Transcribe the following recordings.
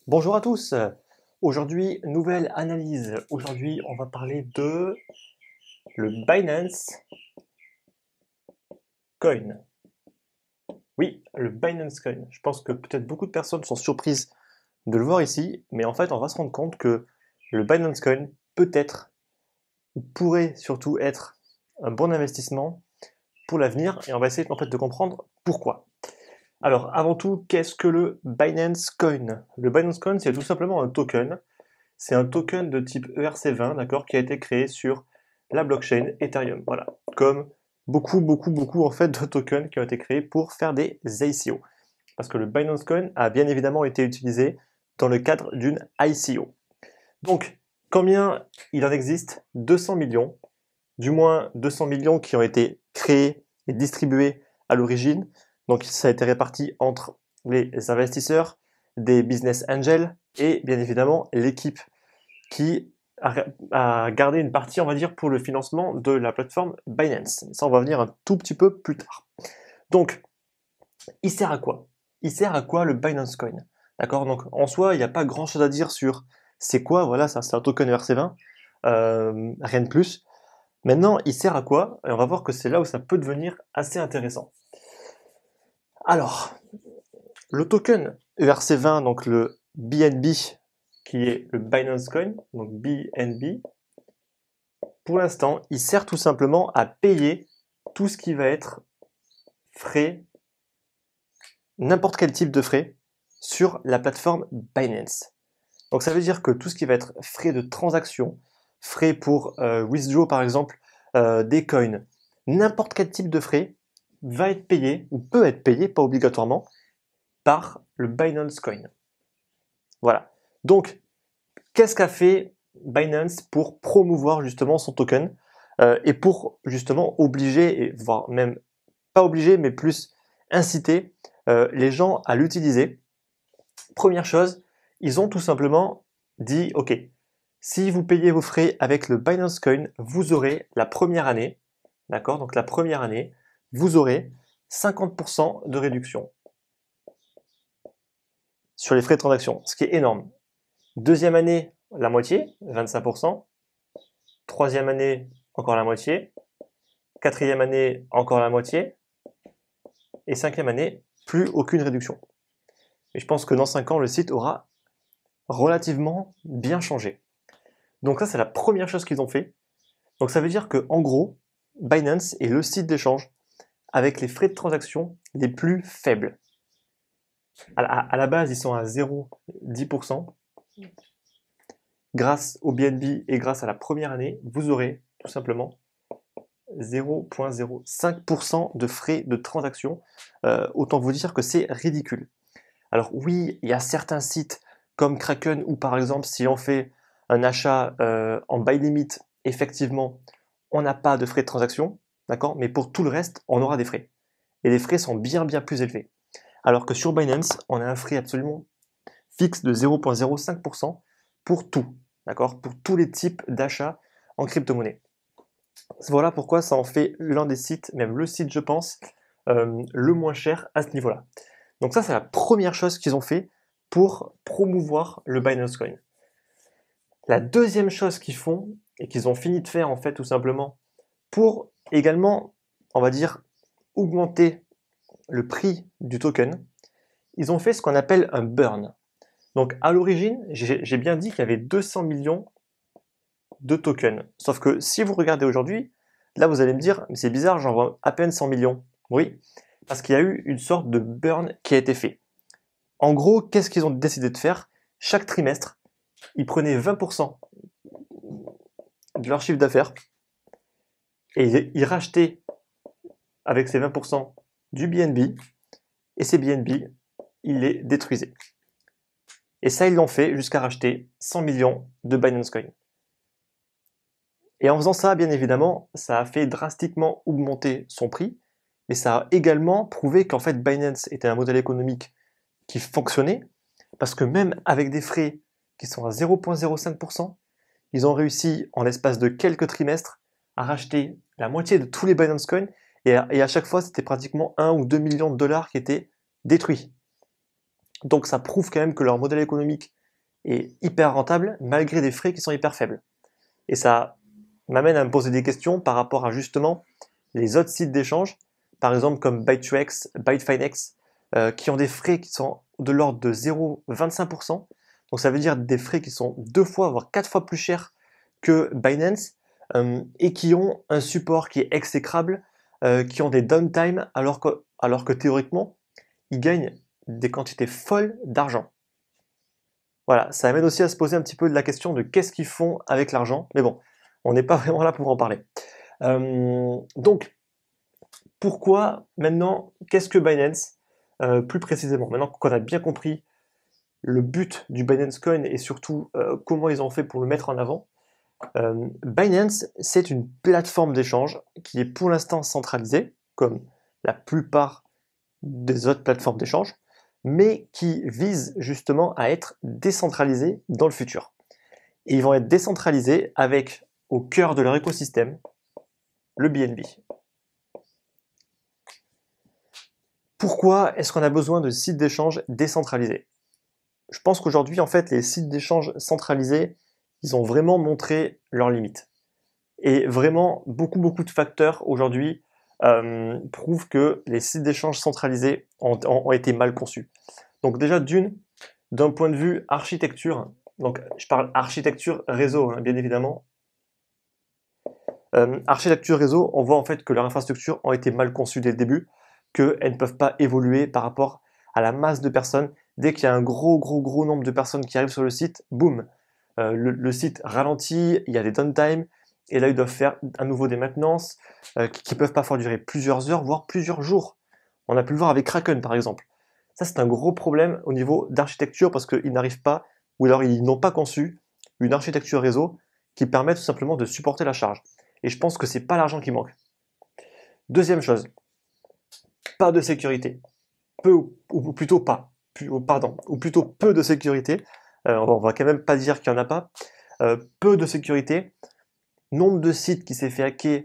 Bonjour à tous. Aujourd'hui, nouvelle analyse. Aujourd'hui, on va parler de le Binance Coin. Oui, le Binance Coin. Je pense que peut-être beaucoup de personnes sont surprises de le voir ici, mais en fait, on va se rendre compte que le Binance Coin peut être, ou pourrait surtout être, un bon investissement pour l'avenir, et on va essayer en fait de comprendre pourquoi. Alors, avant tout, qu'est-ce que le Binance Coin? Le Binance Coin, c'est tout simplement un token. C'est un token de type ERC20, d'accord, qui a été créé sur la blockchain Ethereum. Voilà, comme beaucoup en fait de tokens qui ont été créés pour faire des ICO. Parce que le Binance Coin a bien évidemment été utilisé dans le cadre d'une ICO. Donc, combien il en existe? 200 millions, du moins 200 millions qui ont été créés et distribués à l'origine. Donc, ça a été réparti entre les investisseurs, des business angels et bien évidemment l'équipe qui a gardé une partie, on va dire, pour le financement de la plateforme Binance. Ça, on va venir un tout petit peu plus tard. Donc, il sert à quoi? Il sert à quoi le Binance Coin? D'accord? Donc, en soi, il n'y a pas grand chose à dire sur c'est quoi, voilà, ça c'est un token ERC20, rien de plus. Maintenant, il sert à quoi? Et on va voir que c'est là où ça peut devenir assez intéressant. Alors, le token ERC20, donc le BNB, qui est le Binance Coin, donc BNB, pour l'instant, il sert tout simplement à payer tout ce qui va être frais, n'importe quel type de frais, sur la plateforme Binance. Donc ça veut dire que tout ce qui va être frais de transaction, frais pour withdraw par exemple des coins, n'importe quel type de frais va être payé, ou peut être payé, pas obligatoirement, par le Binance Coin. Voilà. Donc, qu'est-ce qu'a fait Binance pour promouvoir justement son token et pour justement obliger, et voire même pas obliger, mais plus inciter les gens à l'utiliser? Première chose, ils ont tout simplement dit, ok, si vous payez vos frais avec le Binance Coin, vous aurez la première année, d'accord? Donc la première année, vous aurez 50% de réduction sur les frais de transaction, ce qui est énorme. Deuxième année, la moitié, 25%. Troisième année, encore la moitié. Quatrième année, encore la moitié. Et cinquième année, plus aucune réduction. Et je pense que dans 5 ans, le site aura relativement bien changé. Donc ça, c'est la première chose qu'ils ont fait. Donc ça veut dire que en gros, Binance est le site d'échange avec les frais de transaction les plus faibles. À la base, ils sont à 0,10%. Grâce au BNB et grâce à la première année, vous aurez tout simplement 0,05% de frais de transaction. Autant vous dire que c'est ridicule. Alors oui, il y a certains sites comme Kraken où par exemple si on fait un achat en buy limit, effectivement, on n'a pas de frais de transaction, d'accord? Mais pour tout le reste, on aura des frais. Et les frais sont bien plus élevés. Alors que sur Binance, on a un frais absolument fixe de 0,05% pour tout, d'accord? Pour tous les types d'achats en crypto-monnaie. Voilà pourquoi ça en fait l'un des sites, même le site je pense, le moins cher à ce niveau-là. Donc ça c'est la première chose qu'ils ont fait pour promouvoir le Binance Coin. La deuxième chose qu'ils font, et qu'ils ont fini de faire en fait tout simplement, pour également, on va dire, augmenter le prix du token, ils ont fait ce qu'on appelle un burn. Donc à l'origine, j'ai bien dit qu'il y avait 200 millions de tokens. Sauf que si vous regardez aujourd'hui, là vous allez me dire, mais c'est bizarre, j'en vois à peine 100 millions. Oui, parce qu'il y a eu une sorte de burn qui a été fait. En gros, qu'est-ce qu'ils ont décidé de faire? Chaque trimestre, ils prenaient 20% de leur chiffre d'affaires et ils rachetaient avec ces 20% du BNB, et ces BNB, ils les détruisaient. Et ça, ils l'ont fait jusqu'à racheter 100 millions de Binance Coin. Et en faisant ça, bien évidemment, ça a fait drastiquement augmenter son prix, mais ça a également prouvé qu'en fait Binance était un modèle économique qui fonctionnait, parce que même avec des frais qui sont à 0,05%, ils ont réussi en l'espace de quelques trimestres à racheter la moitié de tous les Binance Coins, et à chaque fois c'était pratiquement 1 ou 2 millions de dollars qui étaient détruits. Donc ça prouve quand même que leur modèle économique est hyper rentable malgré des frais qui sont hyper faibles. Et ça m'amène à me poser des questions par rapport à justement les autres sites d'échange, par exemple comme Bittrex, Bitfinex, qui ont des frais qui sont de l'ordre de 0,25%. Donc ça veut dire des frais qui sont 2 fois, voire 4 fois plus chers que Binance, et qui ont un support qui est exécrable, qui ont des downtime, alors que théoriquement, ils gagnent des quantités folles d'argent. Voilà, ça amène aussi à se poser un petit peu de la question de qu'est-ce qu'ils font avec l'argent, mais bon, on n'est pas vraiment là pour en parler. Donc, pourquoi maintenant, qu'est-ce que Binance plus précisément? Maintenant qu'on a bien compris le but du Binance Coin et surtout comment ils ont fait pour le mettre en avant, Binance, c'est une plateforme d'échange qui est pour l'instant centralisée, comme la plupart des autres plateformes d'échange, mais qui vise justement à être décentralisée dans le futur. Et ils vont être décentralisés avec, au cœur de leur écosystème, le BNB. Pourquoi est-ce qu'on a besoin de sites d'échange décentralisés? Je pense qu'aujourd'hui, en fait, les sites d'échange centralisés, ils ont vraiment montré leurs limites. Et vraiment, beaucoup de facteurs aujourd'hui prouvent que les sites d'échange centralisés ont été mal conçus. Donc déjà, d'un point de vue architecture, donc je parle architecture réseau, hein, bien évidemment. Architecture réseau, on voit en fait que leurs infrastructures ont été mal conçues dès le début, qu'elles ne peuvent pas évoluer par rapport à la masse de personnes. Dès qu'il y a un gros nombre de personnes qui arrivent sur le site, boum, le site ralentit, il y a des downtime, et là ils doivent faire à nouveau des maintenances qui peuvent parfois durer plusieurs heures, voire plusieurs jours. On a pu le voir avec Kraken par exemple. Ça c'est un gros problème au niveau d'architecture parce qu'ils n'arrivent pas, ou alors ils n'ont pas conçu une architecture réseau qui permet tout simplement de supporter la charge. Et je pense que c'est pas l'argent qui manque. Deuxième chose, pas de sécurité. Ou plutôt pas. Ou plutôt peu de sécurité. On va quand même pas dire qu'il n'y en a pas. Peu de sécurité. Nombre de sites qui s'est fait hacker,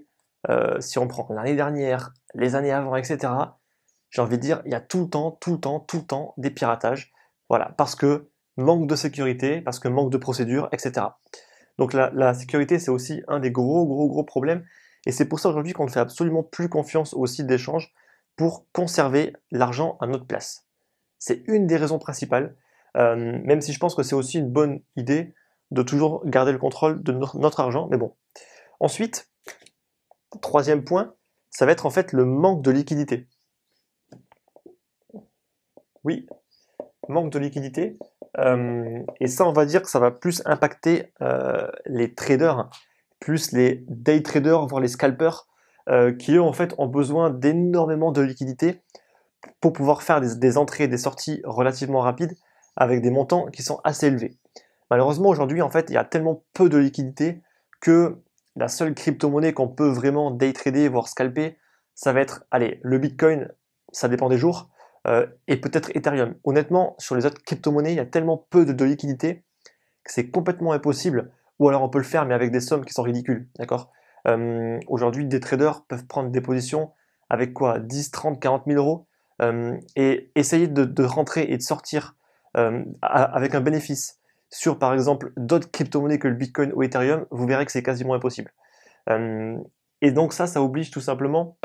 si on prend l'année dernière, les années avant, etc. J'ai envie de dire, il y a tout le temps des piratages. Voilà, parce que manque de sécurité, parce que manque de procédures, etc. Donc la sécurité, c'est aussi un des gros problèmes. Et c'est pour ça aujourd'hui qu'on ne fait absolument plus confiance aux sites d'échange pour conserver l'argent à notre place. C'est une des raisons principales, même si je pense que c'est aussi une bonne idée de toujours garder le contrôle de notre argent, mais bon. Ensuite, troisième point, ça va être en fait le manque de liquidité. Oui, manque de liquidité. Et ça, on va dire que ça va plus impacter les traders, plus les day traders, voire les scalpers, qui eux en fait ont besoin d'énormément de liquidité pour pouvoir faire des entrées et des sorties relativement rapides avec des montants qui sont assez élevés. Malheureusement aujourd'hui en fait il y a tellement peu de liquidité que la seule crypto-monnaie qu'on peut vraiment day trader voire scalper, ça va être, allez, le Bitcoin, ça dépend des jours, et peut-être Ethereum. Honnêtement, sur les autres crypto-monnaies, il y a tellement peu de liquidité que c'est complètement impossible, ou alors on peut le faire mais avec des sommes qui sont ridicules, d'accord? Aujourd'hui, des traders peuvent prendre des positions avec quoi? 10, 30, 40 000 euros, et essayer de rentrer et de sortir avec un bénéfice sur par exemple d'autres crypto-monnaies que le Bitcoin ou Ethereum, vous verrez que c'est quasiment impossible. Et donc ça oblige tout simplement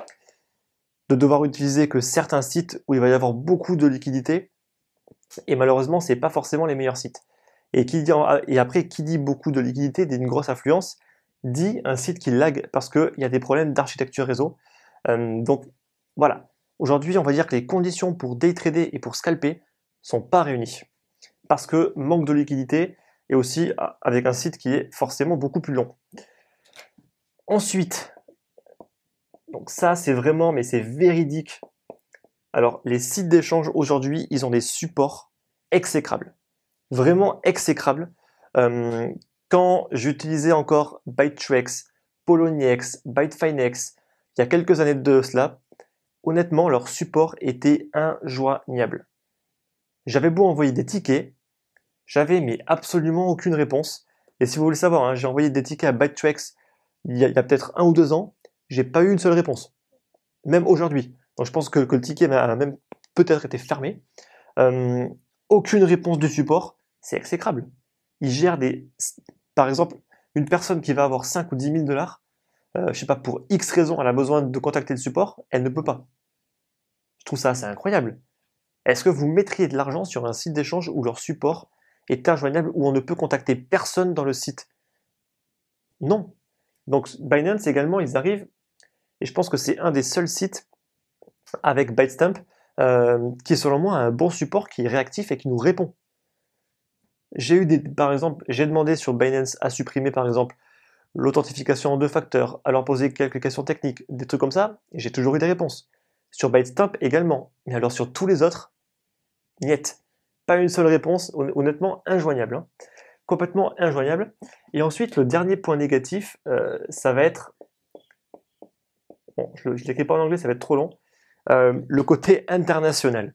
de devoir utiliser que certains sites où il va y avoir beaucoup de liquidité, et malheureusement c'est pas forcément les meilleurs sites. Et après, qui dit beaucoup de liquidité, dit une grosse affluence, dit un site qui lag parce qu'il y a des problèmes d'architecture réseau. Donc voilà, aujourd'hui on va dire que les conditions pour day trader et pour scalper sont pas réunies. Parce que manque de liquidité et aussi avec un site qui est forcément beaucoup plus long. Ensuite, donc ça c'est vraiment, mais c'est véridique. Alors les sites d'échange aujourd'hui, ils ont des supports exécrables. Vraiment exécrables. Quand j'utilisais encore Bittrex, Poloniex, Bitfinex, il y a quelques années de cela, honnêtement, leur support était injoignable. J'avais beau envoyer des tickets, j'avais mais absolument aucune réponse. Et si vous voulez savoir, hein, j'ai envoyé des tickets à Bittrex il y a peut-être 1 ou 2 ans, j'ai pas eu une seule réponse. Même aujourd'hui. Donc je pense que le ticket a même peut-être été fermé. Aucune réponse du support, c'est exécrable. il gère par exemple, une personne qui va avoir 5 ou 10 000 dollars, je sais pas, pour X raison, elle a besoin de contacter le support, elle ne peut pas. Je trouve ça assez incroyable. Est-ce que vous mettriez de l'argent sur un site d'échange où leur support est injoignable, où on ne peut contacter personne dans le site? Non. Donc Binance également, ils arrivent, et je pense que c'est un des seuls sites avec Bytestamp qui est selon moi un bon support, qui est réactif et qui nous répond. Par exemple, j'ai demandé sur Binance à supprimer par exemple l'authentification en 2 facteurs, à leur poser quelques questions techniques, des trucs comme ça, et j'ai toujours eu des réponses. Sur Bytestamp également, mais alors sur tous les autres, niet. Pas une seule réponse, honnêtement injoignable. Hein. Complètement injoignable. Et ensuite, le dernier point négatif, ça va être... Bon, je ne l'écris pas en anglais, ça va être trop long. Le côté international.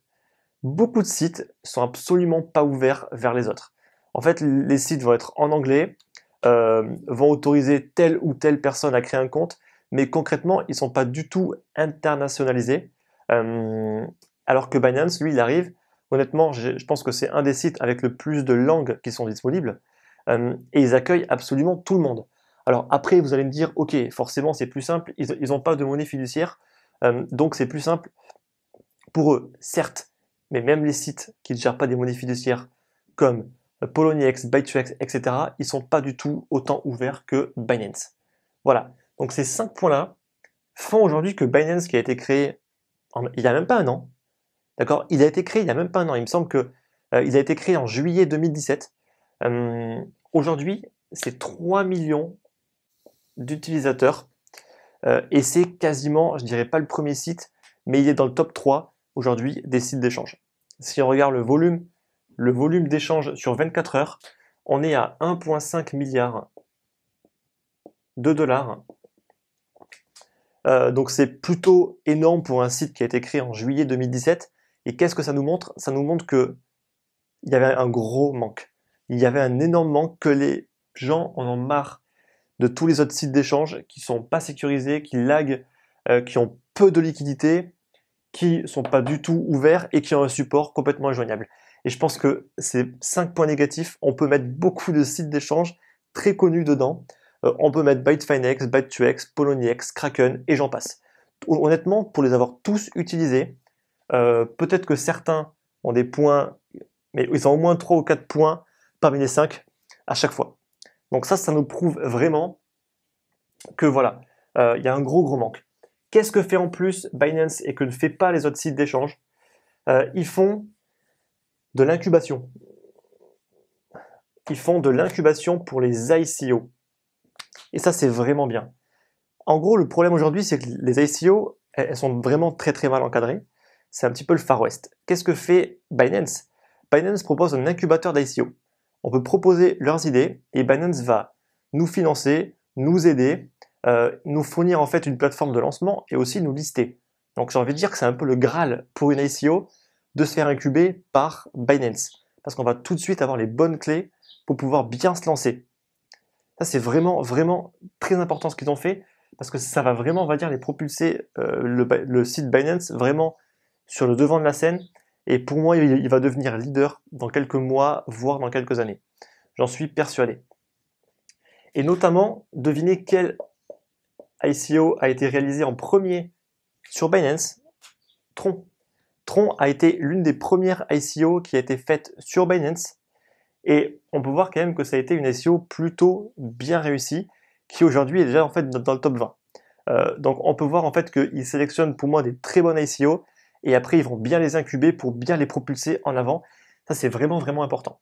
Beaucoup de sites sont absolument pas ouverts vers les autres. En fait, les sites vont être en anglais, vont autoriser telle ou telle personne à créer un compte, mais concrètement, ils sont pas du tout internationalisés. Alors que Binance, lui, il arrive. Honnêtement, je pense que c'est un des sites avec le plus de langues qui sont disponibles, et ils accueillent absolument tout le monde. Alors après, vous allez me dire, ok, forcément, c'est plus simple. Ils n'ont pas de monnaie fiduciaire, donc c'est plus simple pour eux, certes. Mais même les sites qui ne gèrent pas des monnaies fiduciaires comme Poloniex, Byte2X, etc., ils sont pas du tout autant ouverts que Binance. Voilà. Donc ces 5 points-là font aujourd'hui que Binance, qui a été créé il n'y a même pas un an, d'accord? Il a été créé il n'y a même pas un an. Il me semble que il a été créé en juillet 2017. Aujourd'hui, c'est 3 millions d'utilisateurs et c'est quasiment, je dirais pas le premier site, mais il est dans le top 3 aujourd'hui des sites d'échange. Si on regarde le volume d'échange sur 24 heures, on est à 1,5 milliard de dollars. Donc c'est plutôt énorme pour un site qui a été créé en juillet 2017. Et qu'est-ce que ça nous montre? Ça nous montre que il y avait un gros manque. Il y avait un énorme manque, que les gens en ont marre de tous les autres sites d'échange qui sont pas sécurisés, qui laguent, qui ont peu de liquidité, qui sont pas du tout ouverts et qui ont un support complètement injoignable. Et je pense que ces 5 points négatifs, on peut mettre beaucoup de sites d'échange très connus dedans. On peut mettre Bitfinex, Byte2X, Poloniex, Kraken et j'en passe. Honnêtement, pour les avoir tous utilisés, peut-être que certains ont des points, mais ils ont au moins 3 ou 4 points parmi les 5 à chaque fois. Donc ça nous prouve vraiment que voilà, il y a un gros manque. Qu'est-ce que fait en plus Binance et que ne fait pas les autres sites d'échange? Ils font de l'incubation. Ils font de l'incubation pour les ICO. Et ça, c'est vraiment bien. En gros, le problème aujourd'hui, c'est que les ICO, elles sont vraiment très très mal encadrées. C'est un petit peu le Far West. Qu'est-ce que fait Binance? Binance propose un incubateur d'ICO. On peut proposer leurs idées et Binance va nous financer, nous aider, nous fournir en fait une plateforme de lancement et aussi nous lister. Donc j'ai envie de dire que c'est un peu le Graal pour une ICO de se faire incuber par Binance. Parce qu'on va tout de suite avoir les bonnes clés pour pouvoir bien se lancer. Ça, c'est vraiment, vraiment très important ce qu'ils ont fait, parce que ça va vraiment, on va dire, les propulser, le site Binance, vraiment sur le devant de la scène. Et pour moi, il va devenir leader dans quelques mois, voire dans quelques années. J'en suis persuadé. Et notamment, devinez quel ICO a été réalisé en premier sur Binance? Tron. Tron a été l'une des premières ICO qui a été faite sur Binance. Et on peut voir quand même que ça a été une ICO plutôt bien réussie, qui aujourd'hui est déjà en fait dans le top 20. Donc on peut voir en fait qu'ils sélectionnent pour moi des très bonnes ICO, et après ils vont bien les incuber pour bien les propulser en avant. Ça c'est vraiment vraiment important.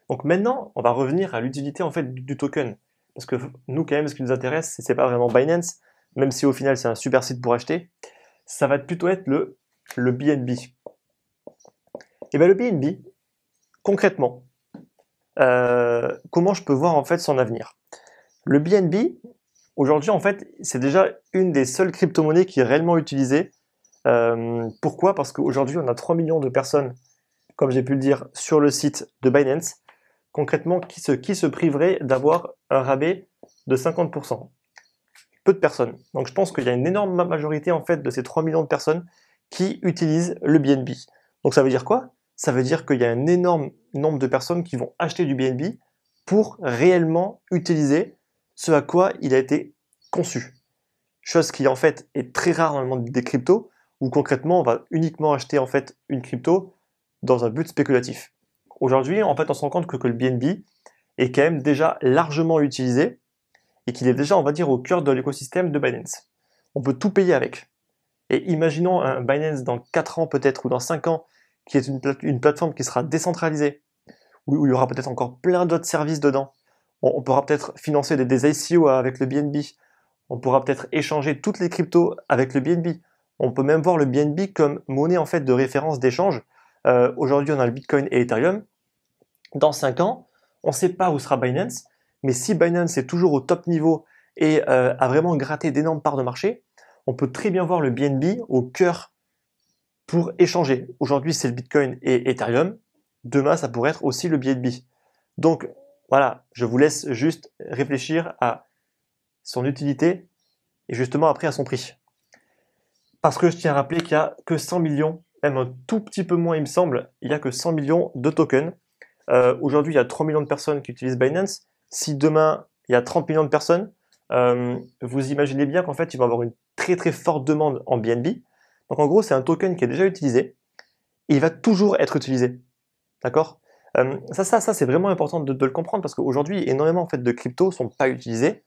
Donc maintenant, on va revenir à l'utilité en fait du token. Parce que nous quand même, ce qui nous intéresse, c'est pas vraiment Binance, même si au final c'est un super site pour acheter. Ça va plutôt être le BNB. Et bien le BNB, concrètement, comment je peux voir en fait son avenir? Le BNB, aujourd'hui en fait, c'est déjà une des seules crypto-monnaies qui est réellement utilisée. Pourquoi? Parce qu'aujourd'hui on a 3 millions de personnes, comme j'ai pu le dire, sur le site de Binance, concrètement qui se priveraient d'avoir un rabais de 50%. Peu de personnes. Donc je pense qu'il y a une énorme majorité en fait de ces 3 millions de personnes qui utilisent le BNB. Donc ça veut dire quoi? Ça veut dire qu'il y a un énorme nombre de personnes qui vont acheter du BNB pour réellement utiliser ce à quoi il a été conçu. Chose qui en fait est très rare dans le monde des cryptos, où concrètement on va uniquement acheter en fait une crypto dans un but spéculatif. Aujourd'hui, en fait, on se rend compte que le BNB est quand même déjà largement utilisé et qu'il est déjà, on va dire, au cœur de l'écosystème de Binance. On peut tout payer avec. Et imaginons un Binance dans 4 ans peut-être ou dans 5 ans qui est une plateforme qui sera décentralisée, où il y aura peut-être encore plein d'autres services dedans. On pourra peut-être financer des ICO avec le BNB. On pourra peut-être échanger toutes les cryptos avec le BNB. On peut même voir le BNB comme monnaie en fait de référence d'échange. Aujourd'hui, on a le Bitcoin et Ethereum. Dans 5 ans, on ne sait pas où sera Binance, mais si Binance est toujours au top niveau et a vraiment gratté d'énormes parts de marché, on peut très bien voir le BNB au cœur pour échanger. Aujourd'hui, c'est le Bitcoin et Ethereum. Demain, ça pourrait être aussi le BNB. Donc, voilà, je vous laisse juste réfléchir à son utilité et justement après à son prix. Parce que je tiens à rappeler qu'il n'y a que 100 millions, même un tout petit peu moins il me semble, il n'y a que 100 millions de tokens. Aujourd'hui, il y a 3 millions de personnes qui utilisent Binance. Si demain, il y a 30 millions de personnes, vous imaginez bien qu'en fait, il va y avoir une très très forte demande en BNB. Donc en gros, c'est un token qui est déjà utilisé et il va toujours être utilisé. D'accord? Ça c'est vraiment important de le comprendre parce qu'aujourd'hui, énormément en fait, de cryptos ne sont pas utilisés.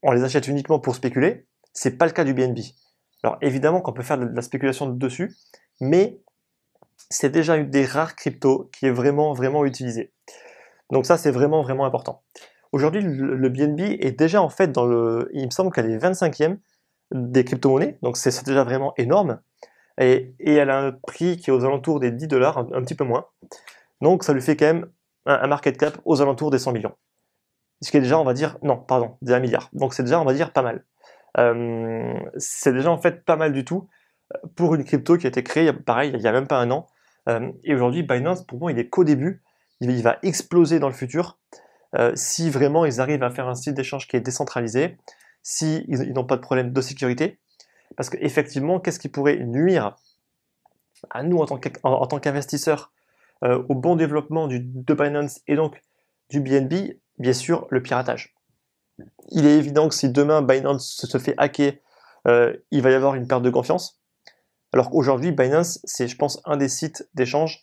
On les achète uniquement pour spéculer. C'est pas le cas du BNB. Alors évidemment qu'on peut faire de la spéculation dessus, mais c'est déjà une des rares cryptos qui est vraiment vraiment utilisée. Donc ça c'est vraiment vraiment important. Aujourd'hui le BNB est déjà en fait il me semble qu'elle est 25e des crypto-monnaies, donc c'est déjà vraiment énorme. Et elle a un prix qui est aux alentours des 10 $, un petit peu moins. Donc ça lui fait quand même un market cap aux alentours des 100 millions. Ce qui est déjà, on va dire, non, pardon, des 1 milliard. Donc c'est déjà, on va dire, pas mal. C'est déjà en fait pas mal du tout pour une crypto qui a été créée, pareil, il y a même pas un an. Et aujourd'hui, Binance, pour moi, il est qu'au début. Il va exploser dans le futur si vraiment ils arrivent à faire un site d'échange qui est décentralisé, si ils n'ont pas de problème de sécurité. Parce qu'effectivement, qu'est-ce qui pourrait nuire à nous en tant qu'investisseurs au bon développement de Binance et donc du BNB? Bien sûr, le piratage. Il est évident que si demain Binance se fait hacker, il va y avoir une perte de confiance. Alors qu'aujourd'hui, Binance, c'est, je pense, un des sites d'échange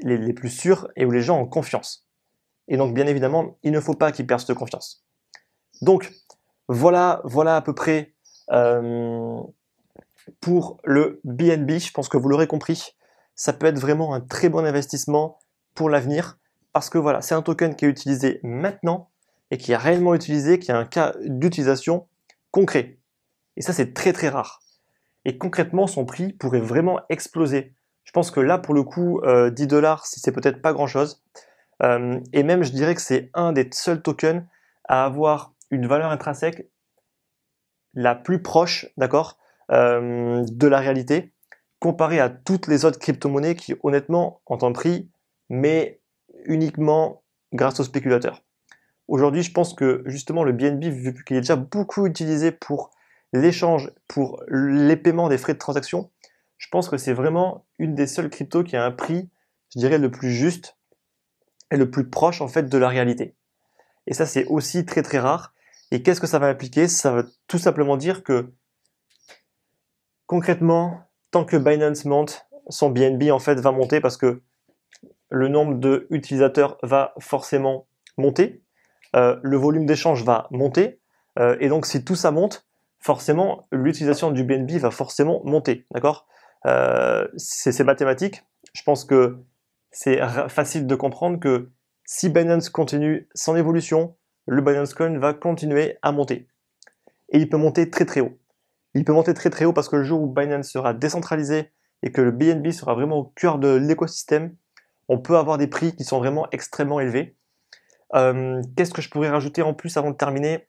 les plus sûrs et où les gens ont confiance. Et donc, bien évidemment, il ne faut pas qu'ils perdent cette confiance. Donc, voilà à peu près pour le BNB. Je pense que vous l'aurez compris. Ça peut être vraiment un très bon investissement pour l'avenir parce que voilà, c'est un token qui est utilisé maintenant et qui est réellement utilisé, qui a un cas d'utilisation concret. Et ça, c'est très très rare. Et concrètement, son prix pourrait vraiment exploser. Je pense que là, pour le coup, 10 $, c'est peut-être pas grand-chose. Et même, je dirais que c'est un des seuls tokens à avoir une valeur intrinsèque la plus proche, d'accord, de la réalité, comparé à toutes les autres crypto-monnaies qui, honnêtement, ont un prix, mais uniquement grâce aux spéculateurs. Aujourd'hui, je pense que justement le BNB, vu qu'il est déjà beaucoup utilisé pour l'échange, pour les paiements des frais de transaction, je pense que c'est vraiment une des seules cryptos qui a un prix, je dirais, le plus juste et le plus proche en fait de la réalité. Et ça, c'est aussi très très rare. Et qu'est-ce que ça va impliquer? Ça va tout simplement dire que concrètement, tant que Binance monte, son BNB en fait va monter parce que le nombre d'utilisateurs va forcément monter, le volume d'échange va monter, et donc si tout ça monte, forcément l'utilisation du BNB va forcément monter, d'accord? C'est mathématique. Je pense que c'est facile de comprendre que si Binance continue son évolution, le Binance Coin va continuer à monter. Et il peut monter très très haut. Il peut monter très très haut parce que le jour où Binance sera décentralisé et que le BNB sera vraiment au cœur de l'écosystème, on peut avoir des prix qui sont vraiment extrêmement élevés. Qu'est-ce que je pourrais rajouter en plus avant de terminer?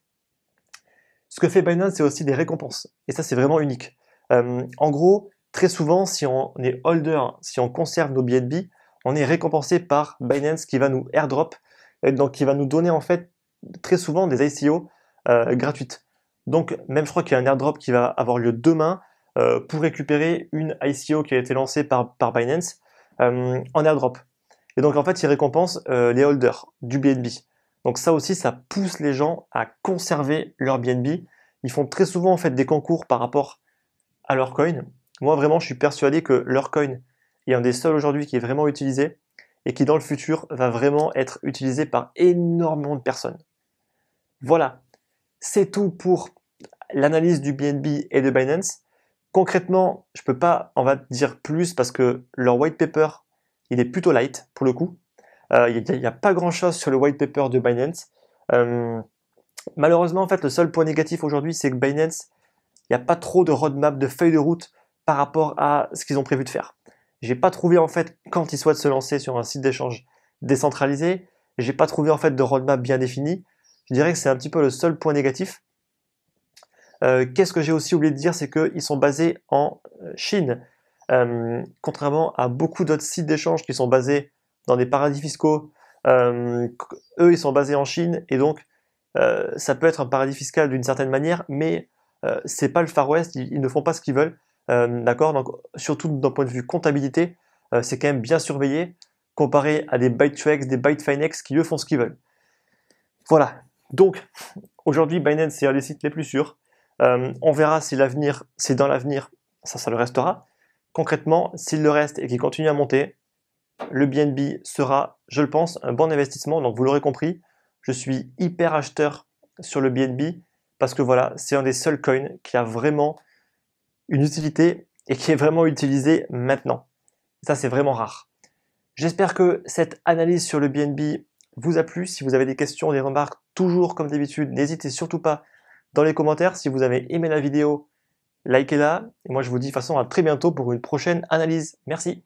Ce que fait Binance, c'est aussi des récompenses. Et ça, c'est vraiment unique. En gros, très souvent, si on est holder, si on conserve nos BNB, on est récompensé par Binance qui va nous airdrop, et donc qui va nous donner en fait très souvent des ICO gratuites. Donc même je crois qu'il y a un airdrop qui va avoir lieu demain pour récupérer une ICO qui a été lancée par Binance en airdrop. Et donc en fait, ils récompensent les holders du BNB. Donc ça aussi, ça pousse les gens à conserver leur BNB. Ils font très souvent en fait des concours par rapport à leur coin. Moi vraiment, je suis persuadé que leur coin est un des seuls aujourd'hui qui est vraiment utilisé et qui dans le futur va vraiment être utilisé par énormément de personnes. Voilà, c'est tout pour l'analyse du BNB et de Binance. Concrètement, je peux pas en va dire plus parce que leur white paper, il est plutôt light pour le coup. Il n'y a pas grand chose sur le white paper de Binance. Malheureusement, en fait, le seul point négatif aujourd'hui, c'est que Binance, il n'y a pas trop de roadmap, de feuille de route par rapport à ce qu'ils ont prévu de faire. J'ai pas trouvé en fait quand ils souhaitent se lancer sur un site d'échange décentralisé, j'ai pas trouvé en fait de roadmap bien défini. Je dirais que c'est un petit peu le seul point négatif. Qu'est-ce que j'ai aussi oublié de dire, c'est qu'ils sont basés en Chine. Contrairement à beaucoup d'autres sites d'échange qui sont basés dans des paradis fiscaux, eux ils sont basés en Chine et donc ça peut être un paradis fiscal d'une certaine manière, mais c'est pas le Far West, ils ne font pas ce qu'ils veulent, d'accord. Donc surtout d'un point de vue comptabilité, c'est quand même bien surveillé comparé à des Bittrex, des Bitfinex qui eux font ce qu'ils veulent. Voilà. Donc aujourd'hui Binance c'est un des sites les plus sûrs. On verra si l'avenir, c'est dans l'avenir, ça le restera. Concrètement, s'il le reste et qu'il continue à monter, le BNB sera, je le pense, un bon investissement. Donc vous l'aurez compris, je suis hyper acheteur sur le BNB parce que voilà, c'est un des seuls coins qui a vraiment une utilité et qui est vraiment utilisé maintenant. Ça, c'est vraiment rare. J'espère que cette analyse sur le BNB vous a plu. Si vous avez des questions, des remarques, toujours comme d'habitude, n'hésitez surtout pas dans les commentaires. Si vous avez aimé la vidéo, likez-la. Et moi, je vous dis de toute façon à très bientôt pour une prochaine analyse. Merci.